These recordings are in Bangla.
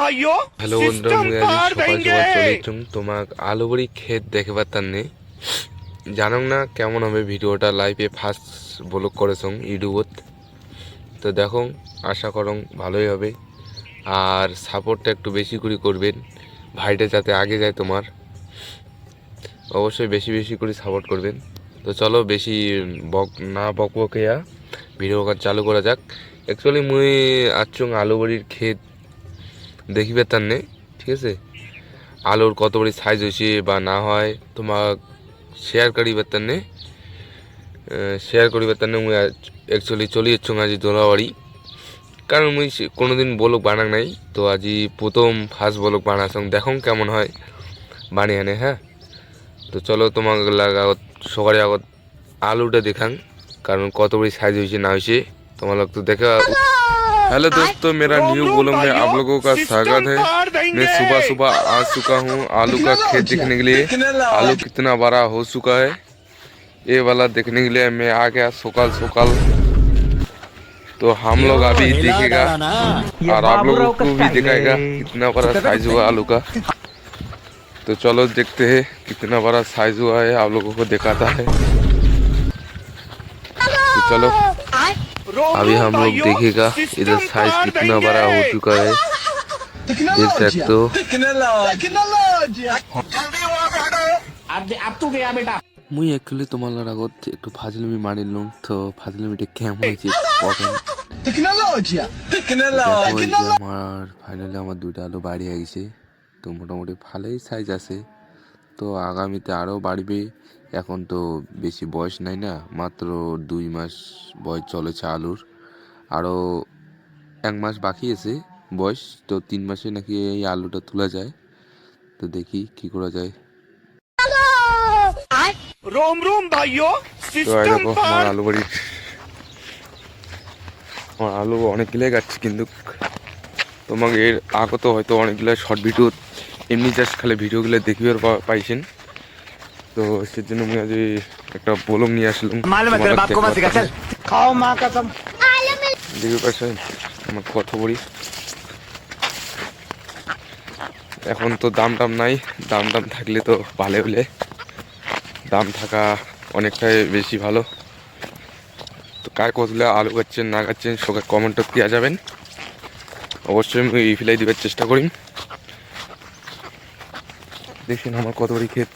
ভাইও হ্যালো বন্ধুরা, মুই আজ সকাল সকাল চলেছুম তোমাক আলুবড়ি ক্ষেত দেখবার তান্নে জানং না কেমন হবে ভিডিওটা লাইভে ফার্স্ট ব্লগ করেছং ইউটিউবত। তো দেখো, আশা করং ভালোই হবে আর সাপোর্টটা একটু বেশি করে করবেন, ভাইটা যাতে আগে যায় তোমার, অবশ্যই বেশি বেশি করে সাপোর্ট করবেন। তো চলো বেশি বকবকেয়া ভিডিও চালু করা যাক। অ্যাকচুয়ালি মুই আচুং আলুবড়ির ক্ষেত দেখিবে তান্নে, ঠিক আছে? আলুর কত বড়ি সাইজ হয়েছে বা না হয় তোমাক শেয়ার করিবার তান্নে মুই অ্যাকচুয়ালি চলে যাচ্ছুং আজি দোলাবাড়ি, কারণ মুই কোনোদিন ব্লগ বানাং নাই, তো আজি প্রথম ফার্স্ট ব্লগ বানাছং, দেখং কেমন হয় বানিয়ে আনে। হ্যাঁ, তো চলো তোমার আগত সকালে আগত আলুটা দেখাং, কারণ কত বড়ি साइज हुई ना हुई तुम लोग तो देखा। हेलो दोस्तों, मेरा न्यू ब्लॉग में आप लोगों का स्वागत है। मैं सुबह सुबह आ चुका हूँ आलू का खेत देखने के लिए। आलू कितना बड़ा हो चुका है ये वाला देखने के लिए मैं आ गया सकाल सकाल। तो हम लोग अभी देखेगा और आप लोगों को भी दिखाएगा कितना बड़ा साइज हुआ आलू का। तो चलो देखते हैं कितना बड़ा साइज हुआ है, आप लोगों को दिखाता है। तो चलो अभी हम लोग देखेगा इधर साइज कितना बड़ा हो चुका है, देख सकते हो। मुई एक्चुअली तुम्हारे আগত একটু ফাজলামি মারিলাম, তো ফাজলামিটা কেমন হয়েছে আমার ফাইনালি আমার দুইটা আলু বাড়ি গেছে, তো মোটামুটি ভালোই সাইজ আছে। তো আগামীতে আরও বাড়বে, এখন তো বেশি বয়স নাই না, মাত্র 2 মাস বয়স চলেছে আলুর, আরও 1 মাস বাকি আছে বয়স, তো 3 মাসে নাকি এই আলুটা তোলা যায়। তো দেখি কি করা যায়। रोम रोम भाइयों सिस्टम আমার আলু বাড়ি, আমার আলু অনেকগুলো গাছ, কিন্তু তোমাকে এর আগত হয়তো অনেকগুলো শর্ট ভিডিও এমনি জাস্ট খালি ভিডিওগুলো দেখিবার পাইছেন, তো সেজন্য আমি আজ একটা ব্লগ নিয়ে আসলাম। দেখতে পাচ্ছেন আমার কত বড়ি। এখন তো দাম নাই, দাম থাকলে তো ভালো হলে, দাম থাকা অনেকটাই বেশি ভালো। তো কার কতগুলো আলু গাচ্ছেন না গাচ্ছেন সবাই কমেন্টে দেওয়া যাবেন, অবশ্যই আমি রিপ্লাই দেওয়ার চেষ্টা করি। দেখছেন আমার কত বড়ি ক্ষেত।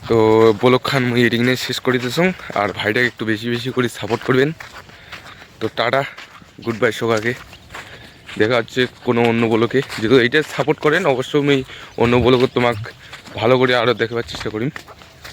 তো ব্লগ খান মুই এডিং নিয়ে শেষ করে দিয়েছ, আর ভাইটাকে একটু বেশি বেশি করে সাপোর্ট করবেন। তো টাটা, গুড বাই সবাইকে, দেখা হচ্ছে কোনো অন্য ব্লগে। যদি এইটা সাপোর্ট করেন অবশ্যই আমি অন্য ব্লগে তোমাকে ভালো করে আরও দেখাবার চেষ্টা করি।